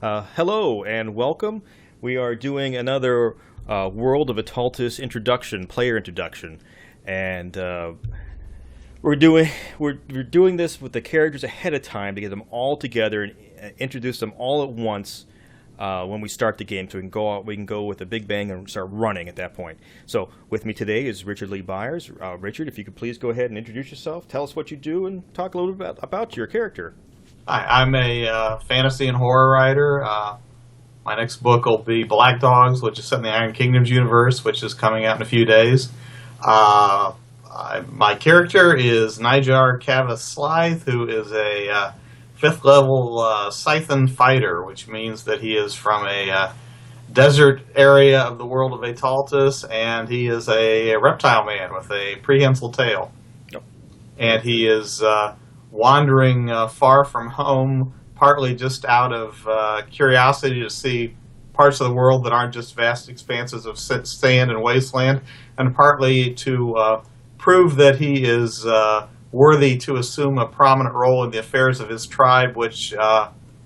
Hello and welcome. We are doing another World of Aetaltis player introduction, and we're doing this with the characters ahead of time to get them all together and introduce them all at once when we start the game, so we can go with a big bang and start running at that point. So with me today is Richard Lee Byers. Richard, if you could please go ahead and introduce yourself, tell us what you do, and talk a little bit about your character. Hi, I'm a fantasy and horror writer. My next book will be Black Dogs, which is set in the Iron Kingdoms universe, which is coming out in a few days. My character is Nijar Kavas Slythe, who is a 5th level Scythian fighter, which means that he is from a desert area of the world of Aetaltis, and he is a reptile man with a prehensile tail. Yep. And he is wandering far from home, partly just out of curiosity to see parts of the world that aren't just vast expanses of sand and wasteland, and partly to prove that he is worthy to assume a prominent role in the affairs of his tribe, which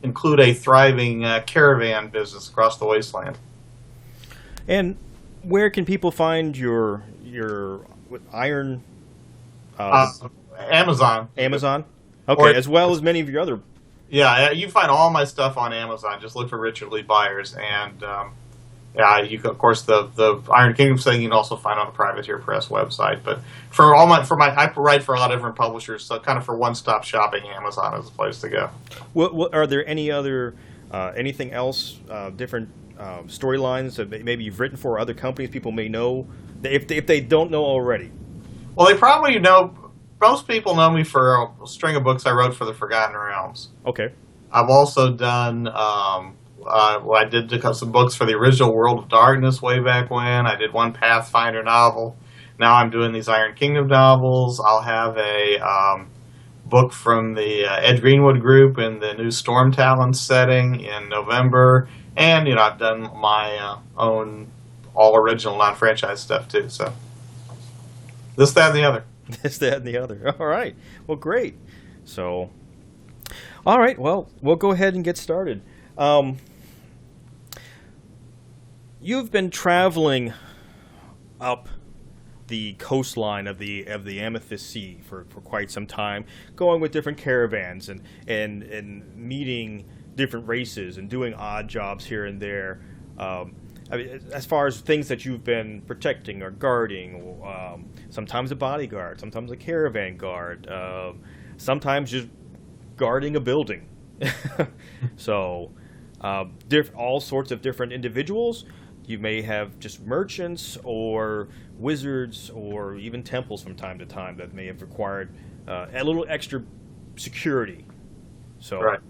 include a thriving caravan business across the wasteland. And where can people find your iron? Amazon. Amazon? Okay, as well as many of your other... Yeah, you find all my stuff on Amazon. Just look for Richard Lee Byers. And, of course, the Iron Kingdom thing you can also find on the Privateer Press website. But I write for a lot of different publishers, so kind of for one-stop shopping, Amazon is the place to go. What are there any other, anything else, different storylines that maybe you've written for other companies people may know, if they don't know already? Well, they probably know... Most people know me for a string of books I wrote for the Forgotten Realms. Okay. I've also done, I did some books for the original World of Darkness way back when. I did one Pathfinder novel. Now I'm doing these Iron Kingdom novels. I'll have a book from the Ed Greenwood group in the new Storm Talons setting in November. And, I've done my own all-original, non-franchise stuff, too. So, this, that, and the other. This, that, and the other. All right. Well, great. So, all right. Well, we'll go ahead and get started. You've been traveling up the coastline of the Amethyst Sea for quite some time, going with different caravans and meeting different races and doing odd jobs here and there. As far as things that you've been protecting or guarding, sometimes a bodyguard, sometimes a caravan guard, sometimes just guarding a building. So, all sorts of different individuals. You may have just merchants or wizards or even temples from time to time that may have required a little extra security. So, right.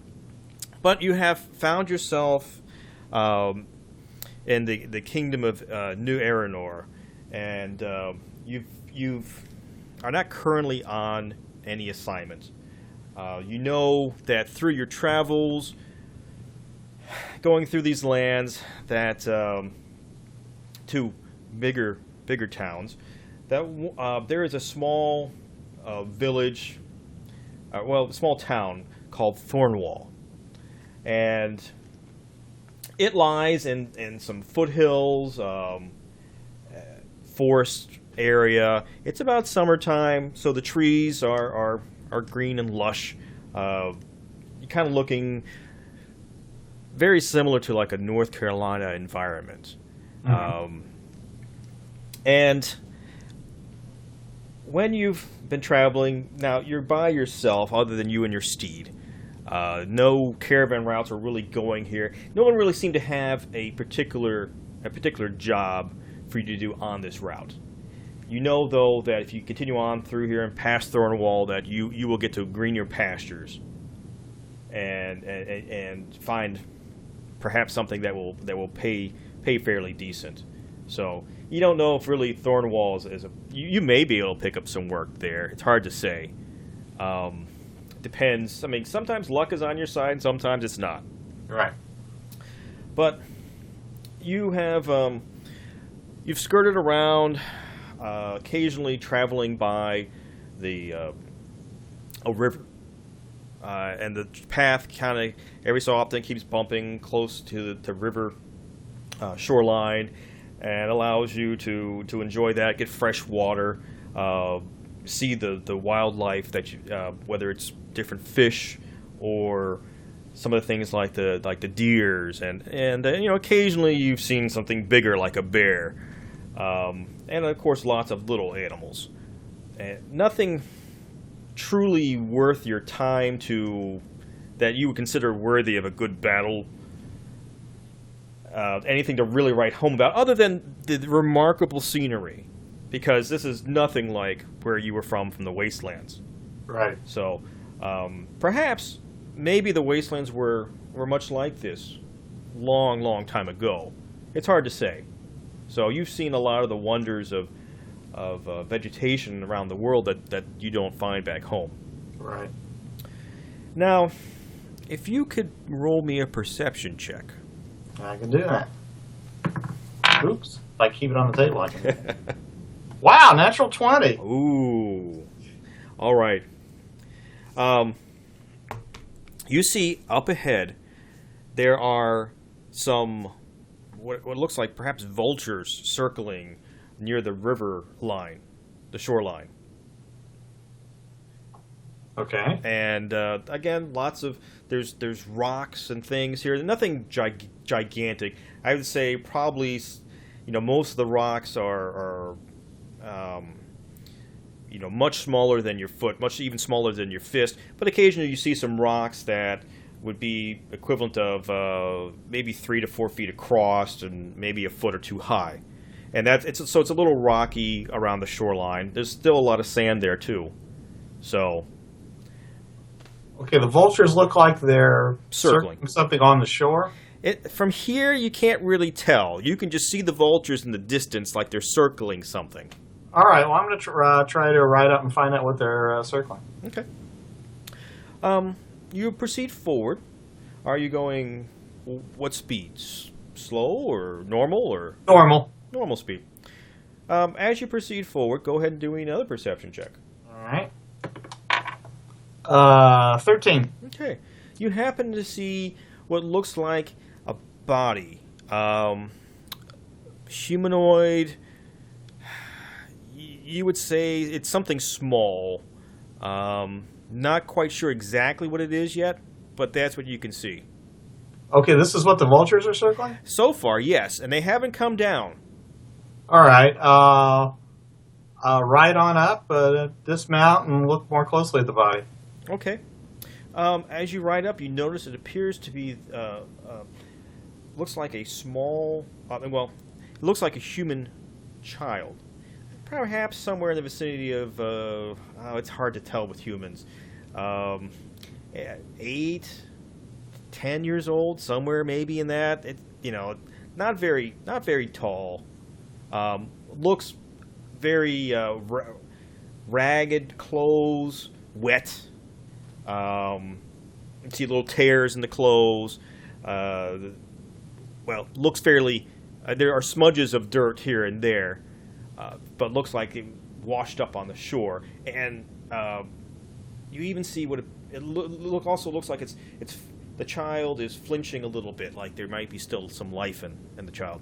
But you have found yourself in the kingdom of New Aeronor, and you've are not currently on any assignment. You know that through your travels, going through these lands, that to bigger towns, that there is a small village, a small town called Thornwall, and it lies in some foothills, forest area. It's about summertime, so the trees are green and lush. You're kind of looking very similar to like a North Carolina environment. Mm-hmm. And when you've been traveling, now you're by yourself other than you and your steed. No caravan routes are really going here. No one really seemed to have a particular job for you to do on this route. You know, though, that if you continue on through here and past Thornwall, that you will get to greener pastures and find perhaps something that will pay fairly decent. So you don't know if really Thornwall is you may be able to pick up some work there. It's hard to say. Depends. I mean, sometimes luck is on your side, and sometimes it's not. Right. But you have you've skirted around, occasionally traveling by a river, and the path kind of every so often keeps bumping close to the river shoreline, and allows you to enjoy that, get fresh water, see the wildlife that you, whether it's different fish or some of the things like the deers, and occasionally you've seen something bigger like a bear, and of course lots of little animals. And nothing truly worth your time that you would consider worthy of a good battle. Anything to really write home about, other than the remarkable scenery, because this is nothing like where you were from the Wastelands. Right. So, perhaps, maybe the Wastelands were much like this long, long time ago. It's hard to say. So you've seen a lot of the wonders of vegetation around the world that you don't find back home. Right. Now, if you could roll me a perception check. I can do that. Oops. If I keep it on the table, I can do that. Wow, natural 20. Ooh. All right. You see up ahead, there are some, what looks like perhaps vultures circling near the river line, the shoreline. Okay. And again, there's rocks and things here. Nothing gigantic. I would say probably, most of the rocks are much smaller than your foot, much even smaller than your fist. But occasionally you see some rocks that would be equivalent of maybe 3 to 4 feet across and maybe a foot or two high. And it's a little rocky around the shoreline. There's still a lot of sand there too. So. Okay, the vultures look like they're circling something on the shore. From here, you can't really tell. You can just see the vultures in the distance like they're circling something. All right, well, I'm going to try to ride up and find out what they're circling. Okay. You proceed forward. Are you going, what speed? Slow or normal? Or Normal. Normal speed. As you proceed forward, go ahead and do another perception check. All right. 13. Okay. You happen to see what looks like a body. Humanoid. You would say it's something small. Not quite sure exactly what it is yet, but that's what you can see. Okay, this is what the vultures are circling? So far, yes, and they haven't come down. All right. Ride on up, dismount, and look more closely at the body. Okay. As you ride up, you notice it appears to be, looks like a small, it looks like a human child. Perhaps somewhere in the vicinity of, it's hard to tell with humans, 8, 10 years old, somewhere maybe in that. Not very tall. Looks very ragged clothes, wet. You see little tears in the clothes. Looks fairly. There are smudges of dirt here and there, but looks like it washed up on the shore. And you even see what also looks like it's the child is flinching a little bit, like there might be still some life in the child.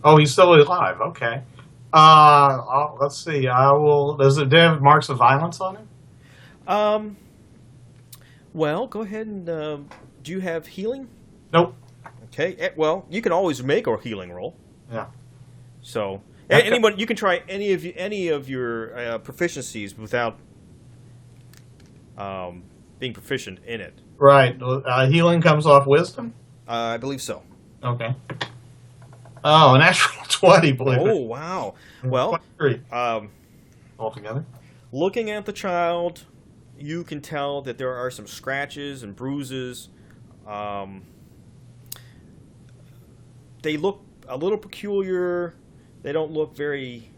Oh, he's still alive. Okay. Let's see. Does it have marks of violence on it? Well, go ahead and do you have healing? Nope. Okay. Well, you can always make a healing roll. Yeah. So anyone, you can try any of your proficiencies without being proficient in it. Right. Healing comes off wisdom? I believe so. Okay. Oh, a natural 20, believe it. Oh, wow. Well, 23. Altogether. Looking at the child, you can tell that there are some scratches and bruises. They look a little peculiar. They don't look very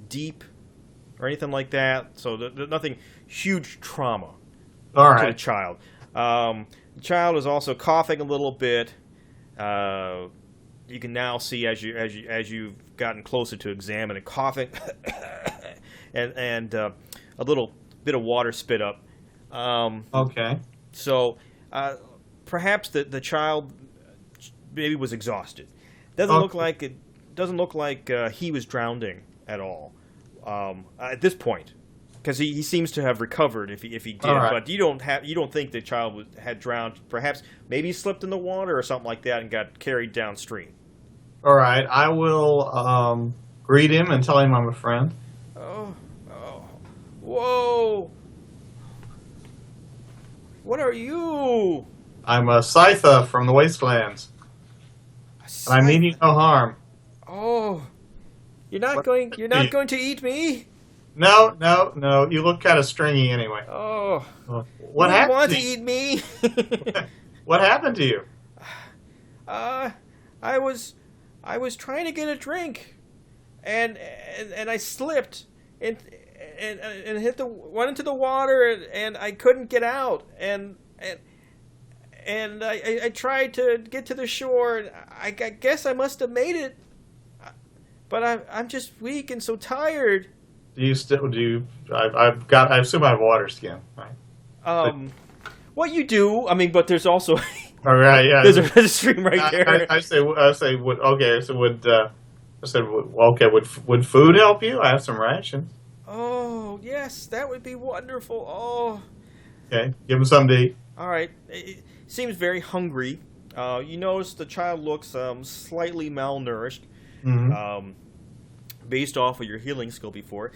deep or anything like that. So there's nothing nothing trauma to the child. The child is also coughing a little bit. You can now see as you've gotten closer to examine it, coughing and a little bit of water spit up. Okay. So perhaps the child maybe was exhausted. Doesn't look like it. Doesn't look like he was drowning at all at this point, because he seems to have recovered if he did. Right. But you don't think the child had drowned. Perhaps maybe he slipped in the water or something like that and got carried downstream. All right. I will greet him and tell him I'm a friend. Oh, whoa! What are you? I'm a Scytha from the Wastelands, and I mean you no harm. Oh, you're not going to eat me? No. You look kind of stringy anyway. Oh, What you happened? want to eat me? What happened to you? I was trying to get a drink, and I slipped and went into the water, and I couldn't get out, and I tried to get to the shore, and I guess I must have made it, but I'm just weak and so tired. I assume I have water skin, right? What you do? I mean, but there's also All right, yeah. there's a stream right there. I say, would okay. So would food help you? I have some rations. Oh yes, that would be wonderful. Oh, Okay, give him something to eat. all right. It seems very hungry. You notice the child looks slightly malnourished, Mm-hmm. based off of your healing skill before.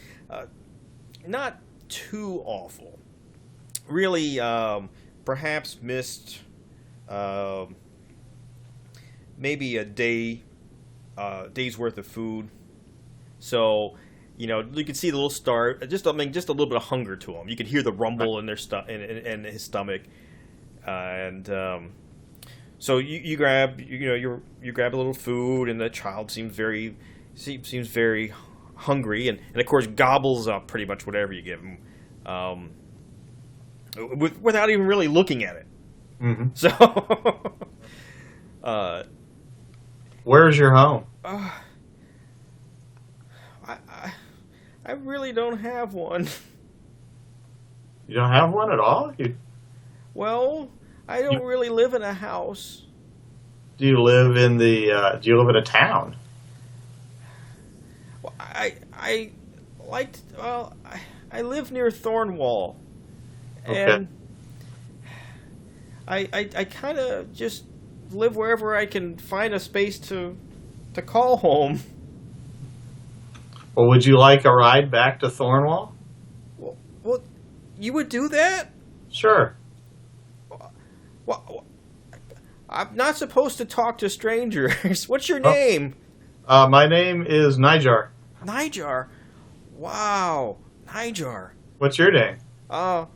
Not too awful. Really, perhaps missed maybe a day's worth of food. So, you can see the little star. Just a little bit of hunger to him. You can hear the rumble in their in his stomach, and so you grab you grab a little food, and the child seems very hungry, and of course gobbles up pretty much whatever you give him, without even really looking at it. Mm-hmm. So, Where's your home? I really don't have one. You don't have one at all. Well, I don't really live in a house. Do you live in the? Do you live in a town? Well, I live near Thornwall, Okay. and I kind of just live wherever I can find a space to call home. Well, would you like a ride back to Thornwall? Well, you would do that? Sure. Well, I'm not supposed to talk to strangers. What's your name? My name is Nijar. Nijar. Wow, Nijar. What's your name? My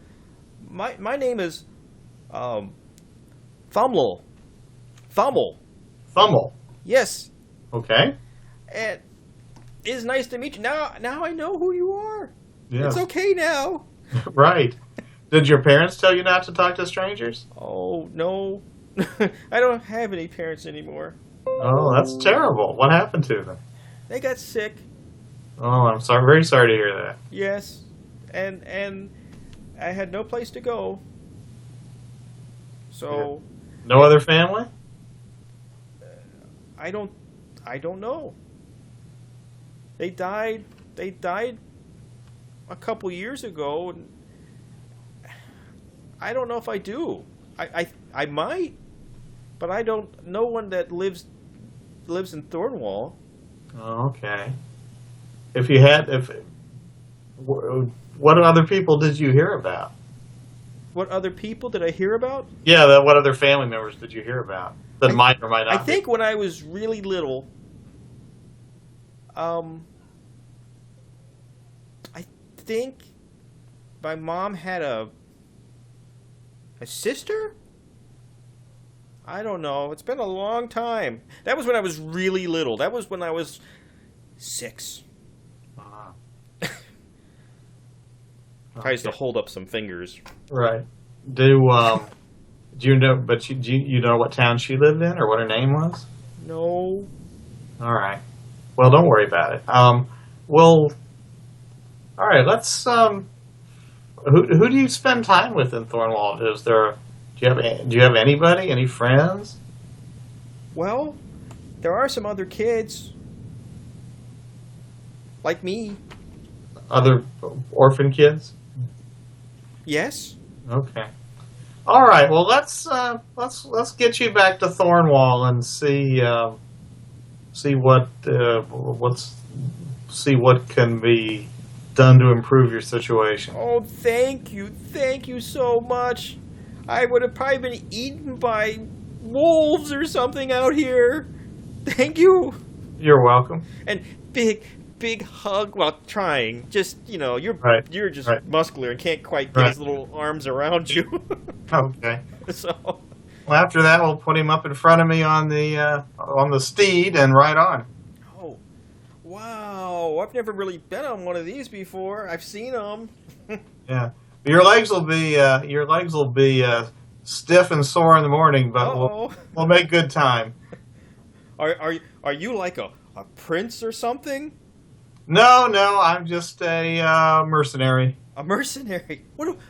name is Thumble. Thummel. Thummel. Yes. Okay. And it is nice to meet you. Now I know who you are. Yes. It's okay now. Right. Did your parents tell you not to talk to strangers? Oh, no. I don't have any parents anymore. Oh, that's terrible. What happened to them? They got sick. Oh, I'm sorry. Very sorry to hear that. Yes. And I had no place to go. So No other family? I don't know. They died a couple years ago, and I don't know if I do. I might, but I don't. No one that lives in Thornwall. Oh, okay. What other people did you hear about? What other people did I hear about? Yeah, what other family members did you hear about that might or might not? I think when I was really little, I think my mom had a sister? I don't know. It's been a long time. That was when I was really little. That was when I was 6. Ah. Tries to hold up some fingers. Right. Do you know? But do you know what town she lived in or what her name was? No. All right. Well, don't worry about it. Well, all right. Let's. Who do you spend time with in Thornwall? Do you have anybody? Any friends? Well, there are some other kids like me. Other orphan kids? Yes. Okay. All right. Well, let's get you back to Thornwall and see what can be done to improve your situation. Oh, thank you so much. I would have probably been eaten by wolves or something out here. Thank you. You're welcome. And big hug while trying. Just, you're just Right. muscular and can't quite get his little arms around you. Okay. So, Well, after that, we'll put him up in front of me on the steed and ride on. oh, wow. I've never really been on one of these before. I've seen them. Yeah. Your legs will be stiff and sore in the morning, but Uh-oh. we'll make good time. Are you like a prince or something? No, I'm just a mercenary. A mercenary?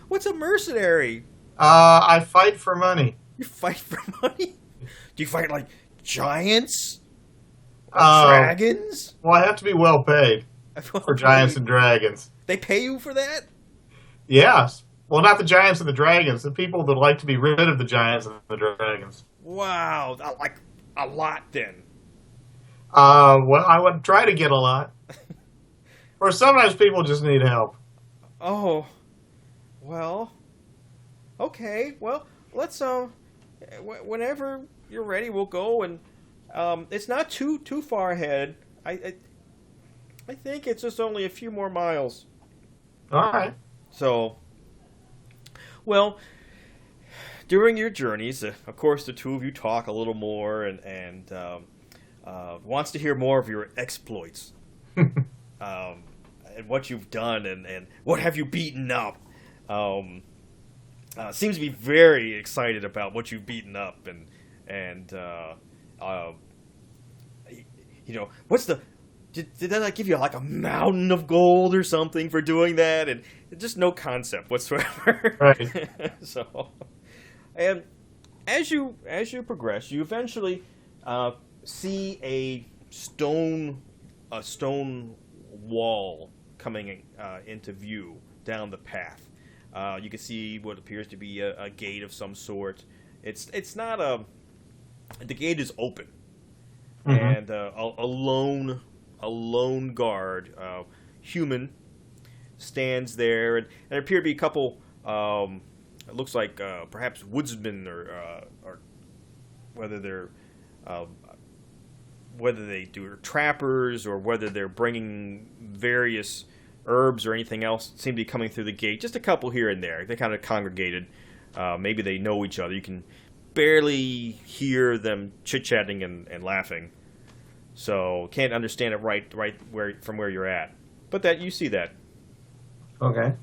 What's a mercenary? I fight for money. You fight for money? Do you fight like giants? Or Uh, dragons? Well, I have to be well paid for giants and dragons. They pay you for that? Yes. Well, not the giants and the dragons. The people that like to be rid of the giants and the dragons. Wow, like a lot then. Well, I would try to get a lot. Or sometimes people just need help. Oh, well, okay. Well, let's whenever you're ready, we'll go, and it's not too far ahead. I think it's just only a few more miles. All right. So, well, during your journeys, of course, the two of you talk a little more, and wants to hear more of your exploits, and what you've done, and what have you beaten up. Seems to be very excited about what you've beaten up, and what's the. Did that give you like a mountain of gold or something for doing that? And just no concept whatsoever. Right. So, and as you progress, you eventually see a stone wall coming into view down the path. You can see what appears to be a gate of some sort. It's not the gate is open, and a lone guard, human, stands there, and there appear to be a couple. It looks like perhaps woodsmen, or whether they do trappers, or whether they're bringing various herbs or anything else. Seem to be coming through the gate. Just a couple here and there. They kind of congregated. Maybe they know each other. You can barely hear them chit-chatting and laughing. So can't understand it right from where you're at. But that you see that. Okay.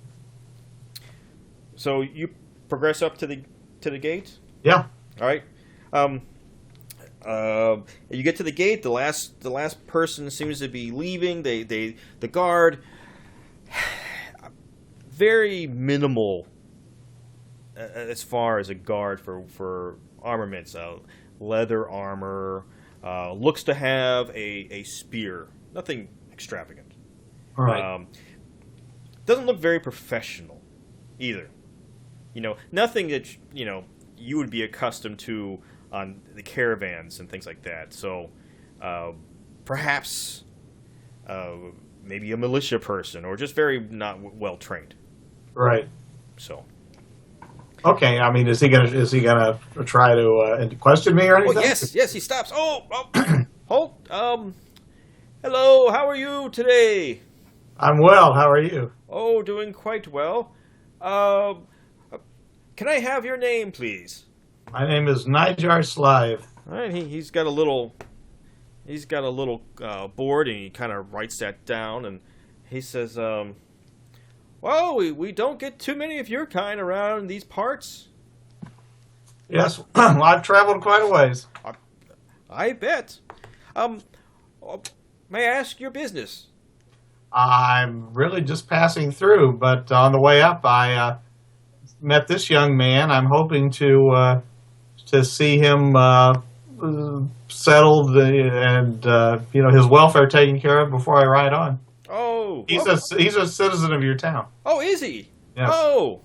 So you progress up to the gate. Yeah. All right. You get to the gate. The last person seems to be leaving. The guard, very minimal as far as a guard for armaments. Leather armor. Looks to have a spear. Nothing extravagant. All right. Doesn't look very professional either. Nothing that you would be accustomed to on the caravans and things like that. So perhaps maybe a militia person, or just very not well trained. Right. So. Okay. I mean, is he gonna try to question me or anything? Oh, yes. He stops. Oh, halt. Hello. How are you today? I'm well. How are you? Oh, doing quite well. Can I have your name, please? My name is Nijar Slive. All right. He's got a little board, and he kind of writes that down, and he says, "Well, we don't get too many of your kind around these parts." Yes. Well, I've traveled quite a ways. I bet. May I ask your business? I'm really just passing through, but on the way up, I met this young man. I'm hoping to see him settled and his welfare taken care of before I ride on. Oh, He's a citizen of your town. oh, is he? Yes. Oh,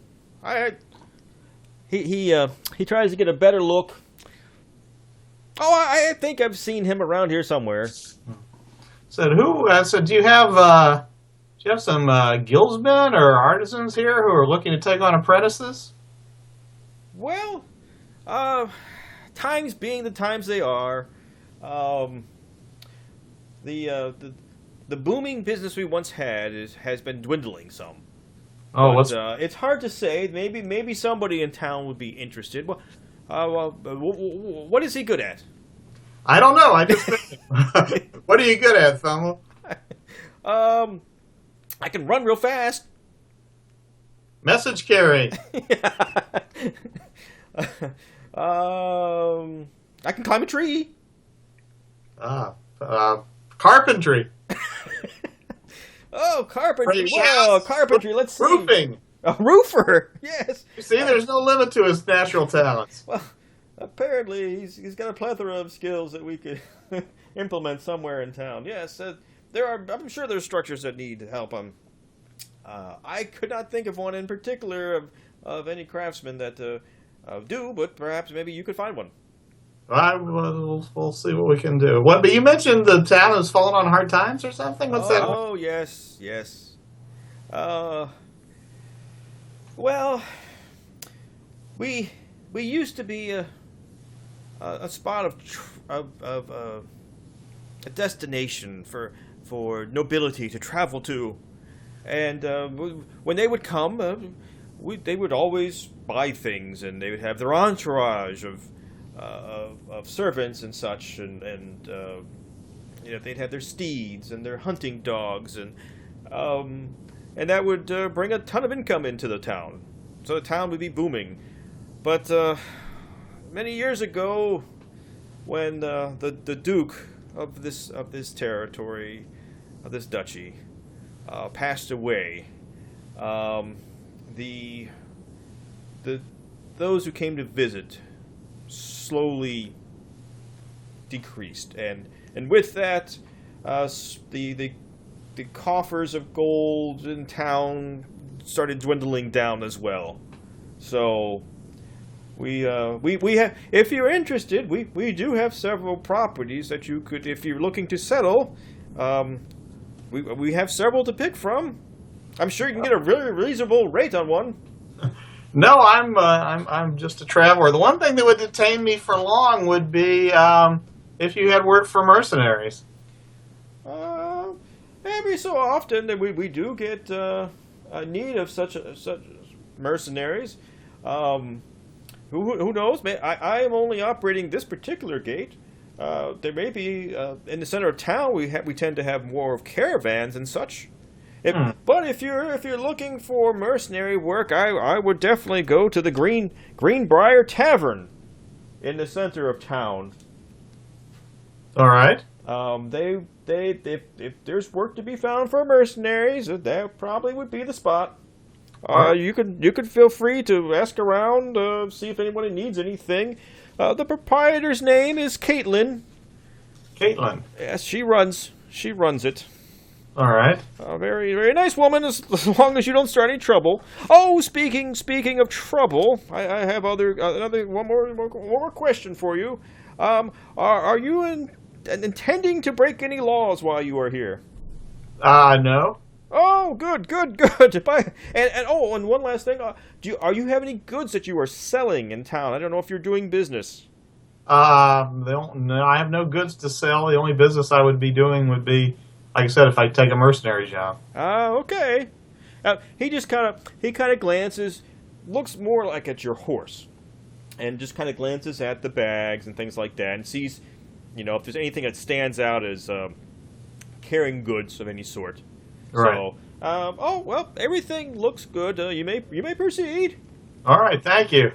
he tries to get a better look. Oh, I think I've seen him around here somewhere. Said who? I said, do you have some guildsmen or artisans here who are looking to take on apprentices? Well, times being the times they are, the booming business we once had has been dwindling some. Oh, But, it's hard to say. Maybe somebody in town would be interested. Well, what is he good at? I don't know. I just what are you good at, Thummel? I can run real fast. Message carrying. I can climb a tree. Carpentry. Oh, carpentry. Pretty Whoa, house. carpentry. Let's see. Roofing. A roofer. Yes. You see, there's no limit to his natural talents. Well, apparently he's got a plethora of skills that we could implement somewhere in town. Yes, I'm sure there's structures that need help. I could not think of one in particular of any craftsman that do, but perhaps maybe you could find one. We'll see what we can do. What? But you mentioned the town has fallen on hard times or something. What's that? Oh, yes. Well, we used to be a spot of a destination for nobility to travel to, and when they would come, they would always buy things, and they would have their entourage of servants and such, and they'd have their steeds and their hunting dogs, and that would bring a ton of income into the town. So the town would be booming. But many years ago, when the Duke of this territory, of this duchy, passed away, those who came to visit slowly decreased, and with that, the coffers of gold in town started dwindling down as well. So we have, if you're interested, we do have several properties that you could, if you're looking to settle, we have several to pick from. I'm sure you can get a really reasonable rate on one. No, I'm just a traveler. The one thing that would detain me for long would be if you had work for mercenaries. Every so often that we do get a need of such mercenaries. Who knows? I am only operating this particular gate. There may be in the center of town. We tend to have more of caravans and such. But if you're looking for mercenary work, I would definitely go to the Greenbrier Tavern in the center of town. All right. If there's work to be found for mercenaries, that probably would be the spot. You could feel free to ask around, see if anybody needs anything. The proprietor's name is Caitlin. Caitlin. Yes, she runs it. All right. A very, very nice woman, as long as you don't start any trouble. Oh, speaking of trouble, I have one more question for you. Are you intending to break any laws while you are here? No. Oh, good. And one last thing. Are you have any goods that you are selling in town? I don't know if you're doing business. No, I have no goods to sell. The only business I would be doing would be, like I said, if I take a mercenary job. Okay. He kind of glances, looks more like at your horse, and just kind of glances at the bags and things like that, and sees, if there's anything that stands out as carrying goods of any sort. Right. So, everything looks good. You may proceed. All right, thank you.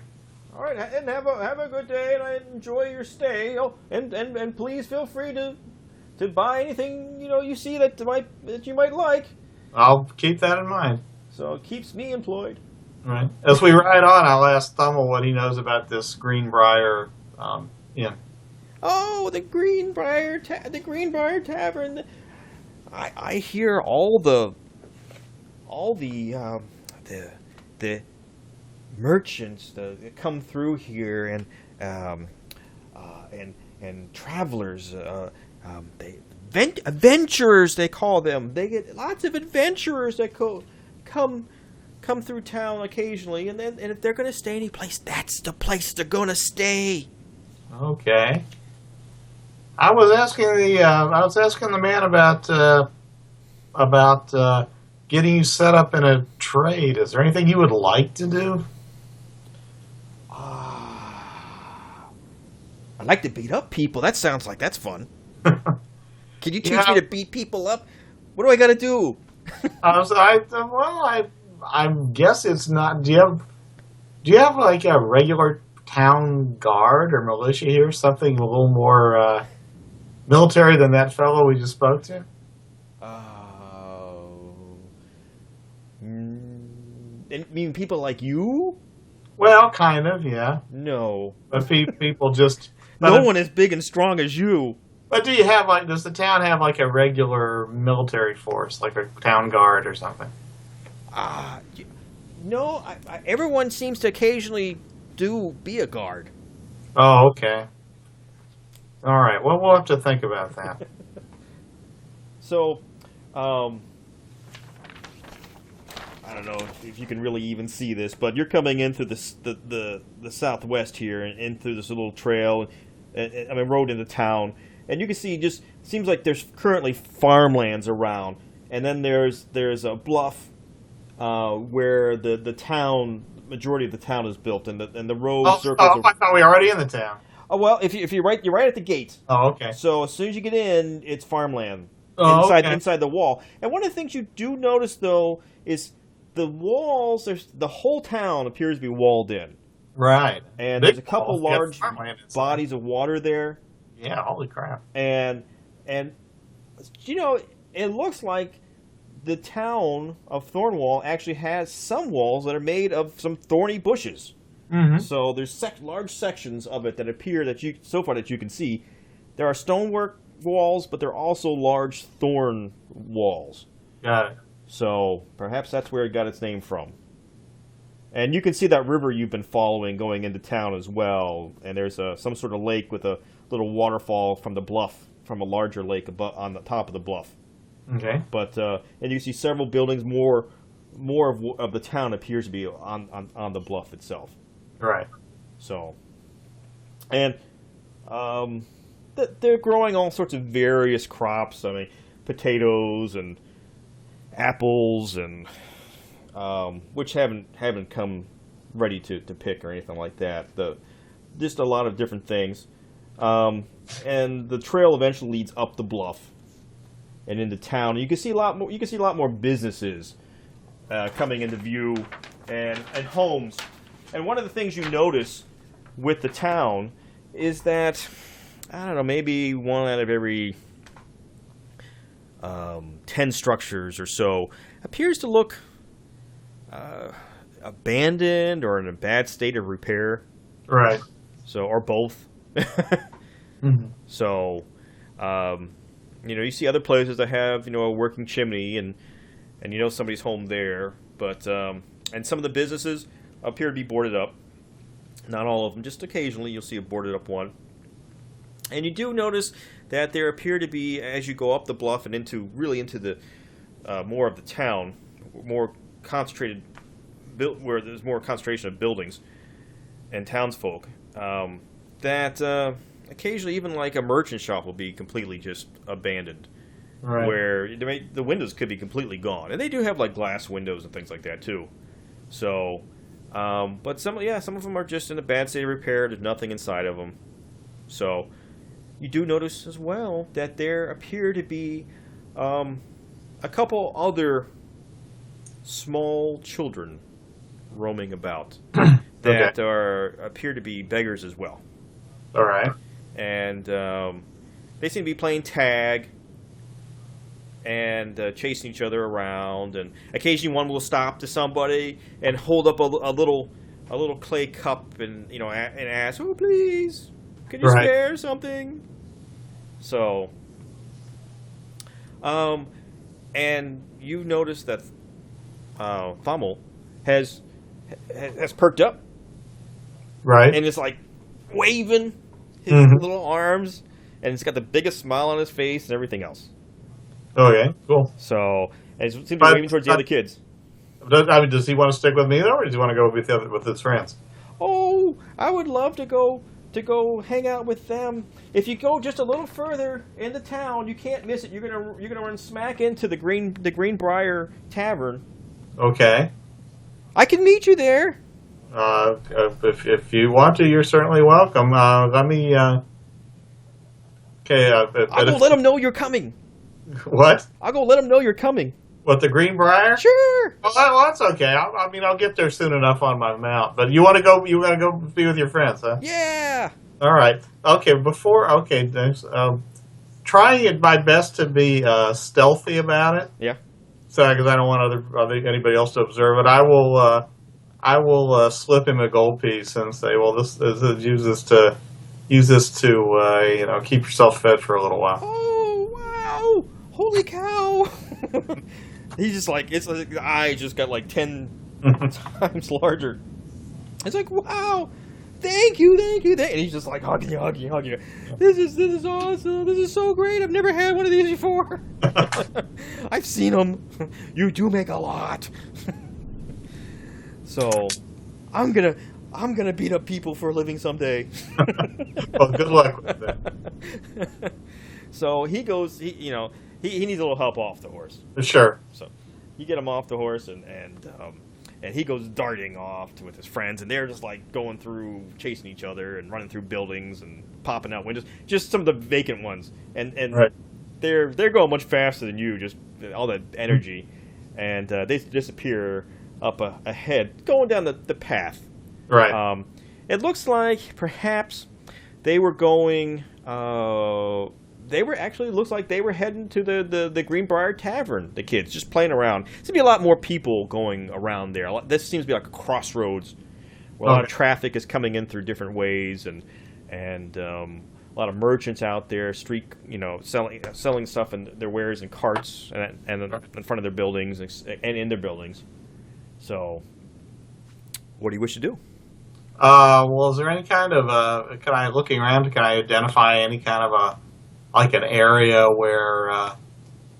All right, and have a good day, and I enjoy your stay. Oh, and please feel free to buy anything you see that you might like. I'll keep that in mind. So it keeps me employed. Right. As we ride on, I'll ask Thummel what he knows about this Greenbrier Inn. Oh, the Greenbrier Tavern. I hear all the merchants that come through here and travelers. Adventurers, they call them. They get lots of adventurers that come through town occasionally, and if they're going to stay any place, that's the place they're going to stay. Okay. I was asking the man about getting you set up in a trade. Is there anything you would like to do? I'd like to beat up people. That sounds like that's fun. Can you teach me to beat people up? What do I got to do? I guess it's not. Do you have like a regular town guard or militia here? Something a little more military than that fellow we just spoke to? I mean, people like you? Well, kind of, yeah. No. But people just... No one as big and strong as you. But does the town have like a regular military force, like a town guard or something? No, everyone seems to occasionally be a guard. Oh, okay. All right, well, we'll have to think about that. So, I don't know if you can really even see this, but you're coming in through the southwest here and in through this little trail, road into town, and you can see just seems like there's currently farmlands around, and then there's a bluff where the town majority of the town is built, and the road circles. Oh, I thought we were already in the town. Oh well, if you're right at the gate. Oh, okay. So as soon as you get in, it's farmland inside the wall. And one of the things you do notice though is the walls. The whole town appears to be walled in. Right. And there's a couple large bodies of water there. Yeah, holy crap. And it looks like the town of Thornwall actually has some walls that are made of some thorny bushes. Mm-hmm. So there's large sections of it that appear that you can see. There are stonework walls, but there are also large thorn walls. Got it. So perhaps that's where it got its name from. And you can see that river you've been following going into town as well. And there's some sort of lake with a little waterfall from the bluff, from a larger lake on the top of the bluff. Okay. But and you see several buildings. More of the town appears to be on the bluff itself. Right. So, and they're growing all sorts of various crops. I mean, potatoes and apples and which haven't come ready to pick or anything like that. Just a lot of different things. And the trail eventually leads up the bluff and into town. You can see a lot more. You can see a lot more businesses coming into view and homes. And one of the things you notice with the town is that I don't know, maybe one out of every 10 structures or so appears to look abandoned or in a bad state of repair. Right. So, or both. Mm-hmm. So, you see other places that have, a working chimney and somebody's home there. But, and some of the businesses appear to be boarded up. Not all of them. Just occasionally you'll see a boarded up one. And you do notice that there appear to be, as you go up the bluff and into the more of the town, more concentrated, where there's more concentration of buildings and townsfolk, that occasionally even like a merchant shop will be completely just abandoned. Right. Where the windows could be completely gone. And they do have like glass windows and things like that too. So, but some of them are just in a bad state of repair. There's nothing inside of them. So, you do notice as well that there appear to be a couple other small children roaming about that appear to be beggars as well. All right. And they seem to be playing tag. and chasing each other around, and occasionally one will stop to somebody and hold up a little clay cup and and ask, "Oh, please, can you Right. spare something?" So, and you've noticed that Thummel has perked up Right. and is like waving his Mhm. little arms, and he's got the biggest smile on his face and everything else. Okay. Cool. So, and he seems to be But- waving towards the but- other kids. Does he want to stick with me though, or does he want to go with his friends? Oh, I would love to go hang out with them. If you go just a little further into town, you can't miss it. You're gonna run smack into the Greenbrier Tavern. Okay. I can meet you there. If you want to, you're certainly welcome. Let me. Okay. I'll go let them know you're coming. What? I'll go let them know you're coming. What, the Greenbrier? Sure. Well, that's okay. I'll get there soon enough on my mount. But you want to go? You want to go be with your friends, huh? Yeah. All right. Okay. There's trying my best to be stealthy about it. Yeah. So, because I don't want anybody else to observe it, I will slip him a gold piece and say, "Well, use this to keep yourself fed for a little while." Oh wow! Holy cow! He's just like the eye just got like 10 times larger. It's like, wow! Thank you. And he's just like hugging you. This is awesome. This is so great. I've never had one of these before. I've seen them. You do make a lot. So, I'm gonna beat up people for a living someday. Well, good luck with that. So he goes. He needs a little help off the horse. Sure. So you get him off the horse, and he goes darting off with his friends, and they're just like going through, chasing each other, and running through buildings and popping out windows. Just some of the vacant ones, and Right. they're going much faster than you. Just all that energy, and they disappear up ahead, going down the path. Right. It looks like perhaps they were going. Looks like they were heading to the Greenbrier Tavern. The kids just playing around. There's gonna be a lot more people going around there. This seems to be like a crossroads where a lot of traffic is coming in through different ways, and a lot of merchants out there, selling stuff and their wares in carts and in front of their buildings and in their buildings. So, what do you wish to do? Well, is there any kind of looking around, can I identify any kind of an area where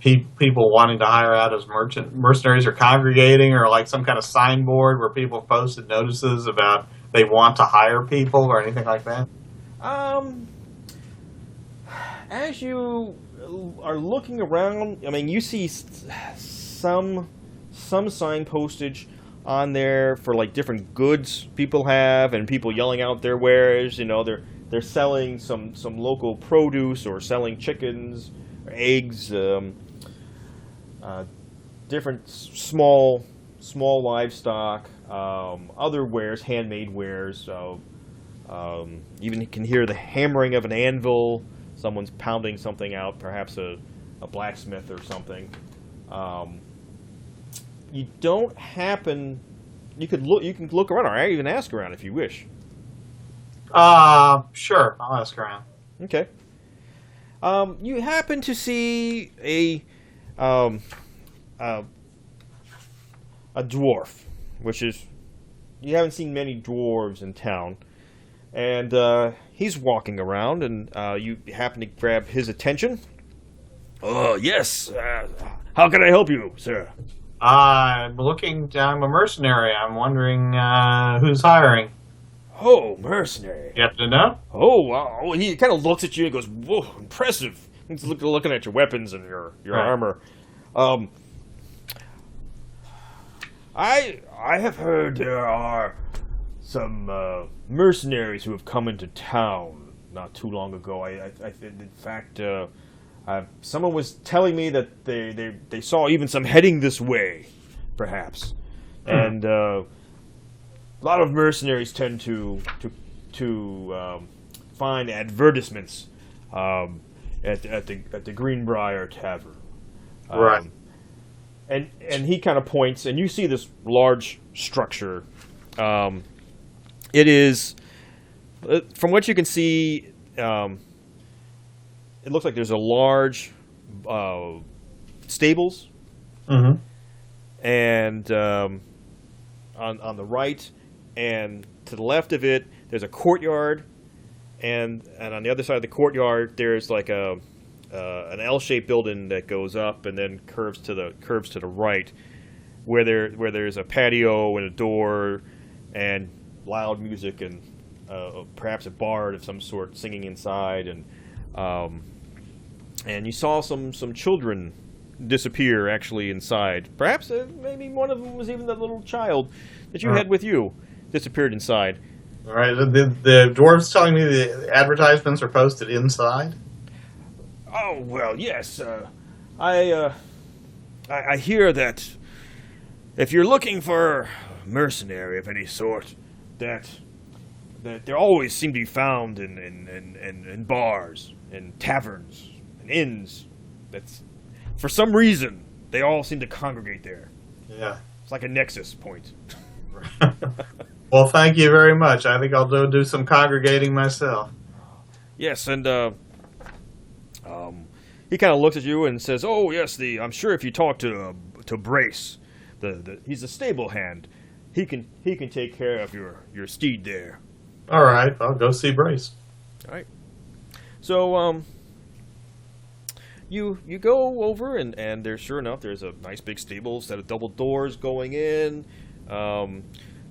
people wanting to hire out as mercenaries are congregating, or like some kind of signboard where people have posted notices about they want to hire people or anything like that? As you are looking around, I mean, you see some sign postage on there for like different goods people have, and people yelling out their wares. They're selling some local produce, or selling chickens, or eggs, different small livestock, other wares, handmade wares. So even you can hear the hammering of an anvil. Someone's pounding something out, perhaps a blacksmith or something. You don't happen. You can look around, or even ask around if you wish. Sure. I'll ask around. Okay. You happen to see a dwarf, which is, you haven't seen many dwarves in town, and he's walking around, and you happen to grab his attention. Yes. How can I help you, sir? I'm a mercenary. I'm wondering who's hiring. Oh, mercenary. You have to know? Oh, wow. He kind of looks at you and goes, whoa, impressive. He's looking at your weapons and your Right. armor. I have heard there are some mercenaries who have come into town not too long ago. In fact, someone was telling me that they saw even some heading this way, perhaps. And a lot of mercenaries tend to find advertisements at the Greenbrier Tavern. Right. And he kind of points, and you see this large structure. It is, from what you can see, it looks like there's a large stables, Mm-hmm. and on the right, and to the left of it, there's a courtyard, and on the other side of the courtyard, there's like an L-shaped building that goes up and then curves to the right, where there's a patio and a door, and loud music and perhaps a bard of some sort singing inside, and you saw some children disappear actually inside. Perhaps maybe one of them was even the little child that you had with you disappeared inside. All right. The dwarves telling me the advertisements are posted inside. Oh well, yes. I hear that if you're looking for a mercenary of any sort, that they always seem to be found in bars, in taverns, and inns. That's for some reason they all seem to congregate there. Yeah. It's like a nexus point. Well, thank you very much. I think I'll do some congregating myself. Yes, and he kind of looks at you and says, "Oh yes, I'm sure if you talk to Brace, he's a stable hand. He can take care of your steed there." All right, I'll go see Brace. All right. So you go over and there's sure enough there's a nice big stable set of double doors going in.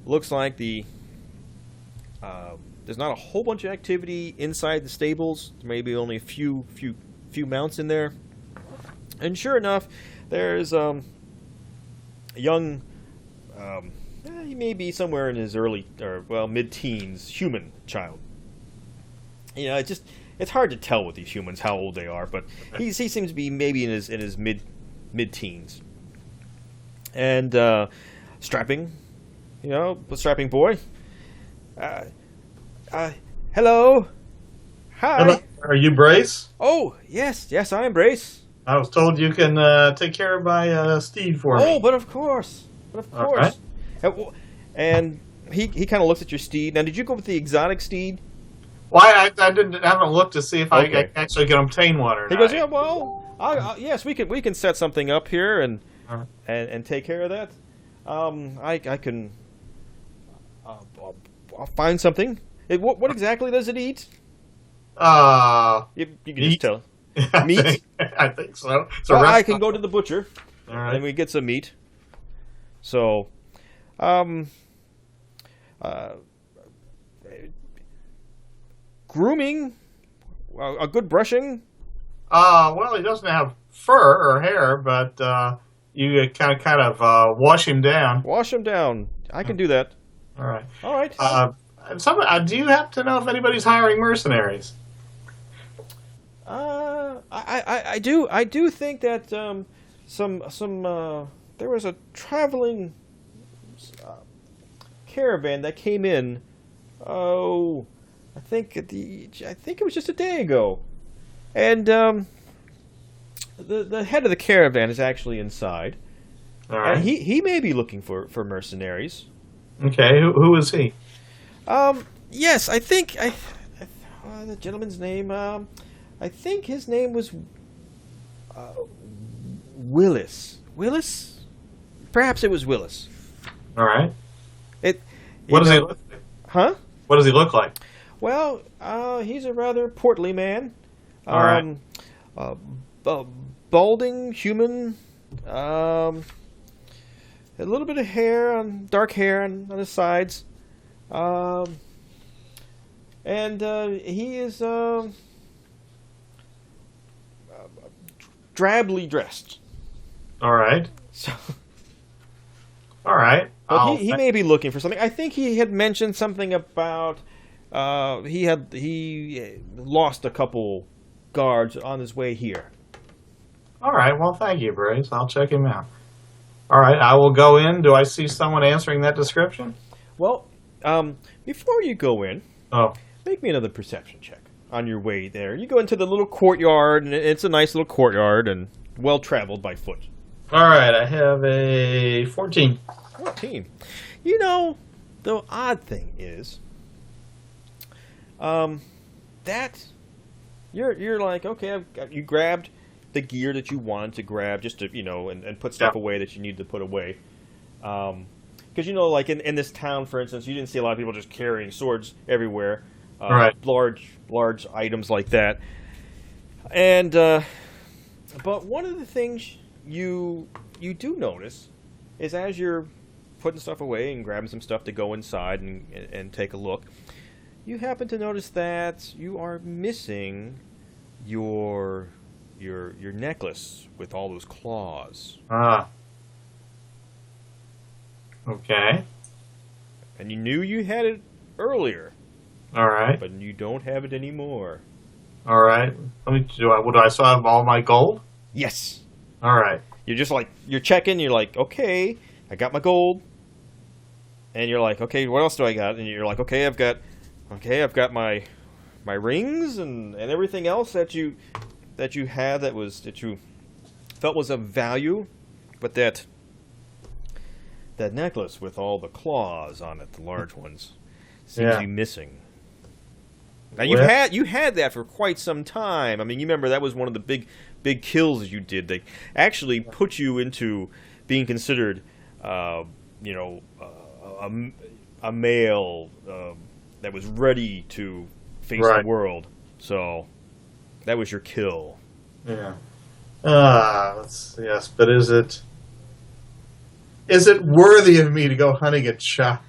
Looks like there's not a whole bunch of activity inside the stables. Maybe only a few mounts in there. And sure enough, there's a young, he may be somewhere in his early or mid-teens, human child. You know, it's hard to tell with these humans how old they are, but he seems to be maybe in his mid-teens. And strapping boy. Hello. Hi. Hello. Are you Brace? Oh, yes, I am Brace. I was told you can take care of my steed for me. Oh, but of course. All right. And he kind of looks at your steed. Now, did you go with the exotic steed? Well, I haven't looked to see if Okay. I actually can obtain one or He not. goes, yeah, well, yes, we can set something up here and take care of that. I can. I'll find something. What exactly does it eat? You can meat. just tell. I Meat? think- I think so. So Well, I can go to the butcher, All right. and we get some meat. So, grooming, a good brushing. Well, he doesn't have fur or hair, but you kind of wash him down. Wash him down. I can do that. All right. All right. Do you happen to know if anybody's hiring mercenaries? I do. I do think that there was a traveling caravan that came in. Oh, I think it was just a day ago, and the head of the caravan is actually inside. All right. And he may be looking for mercenaries. Okay. Who is he? Yes, I think the gentleman's name. I think his name was Willis. Willis? Perhaps it was Willis. All right. What does he look like? Huh? What does he look like? Well, he's a rather portly man. All right. Balding, human. A little bit of dark hair on his sides. And he is drably dressed. All right. So, All right. but he may be looking for something. I think he had mentioned something about he lost a couple guards on his way here. All right. Well, thank you, Brace. I'll check him out. All right. I will go in. Do I see someone answering that description? Well, before you go in, Oh. make me another perception check on your way there. You go into the little courtyard, and it's a nice little courtyard, and well traveled by foot. All right, I have a 14. 14. You know, the odd thing is, that you're like, okay, you grabbed the gear that you wanted to grab just to, and put stuff away that you need to put away. Because, like in this town, for instance, you didn't see a lot of people just carrying swords everywhere. Right. Large items like that. And, but one of the things you do notice is as you're putting stuff away and grabbing some stuff to go inside and take a look, you happen to notice that you are missing your necklace with all those claws. Ah. Okay. And you knew you had it earlier. All right. But you don't have it anymore. All right. What do I still have all my gold? Yes. All right. You're just like, you're checking, you're like, okay, I got my gold. And you're like, okay, what else do I got? And you're like, okay, I've got my rings and everything else that you had that you felt was of value, but that necklace with all the claws on it, the large ones, seems to be missing. Now you had that for quite some time. I mean, you remember that was one of the big kills you did. They actually put you into being considered, a male that was ready to face the world. So that was your kill. Yeah. Yes, but is it worthy of me to go hunting a child?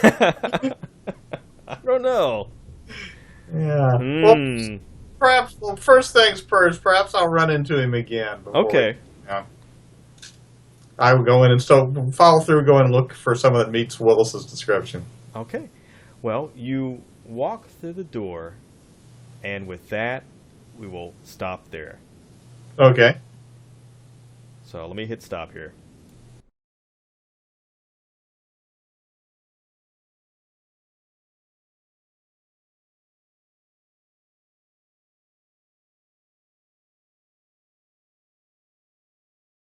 I don't know. Yeah. Well, first things first. Perhaps I'll run into him again. Okay. I will go in and follow through, go in and look for someone that meets Willis's description. Okay. Well, you walk through the door, and with that, we will stop there. Okay. So let me hit stop here.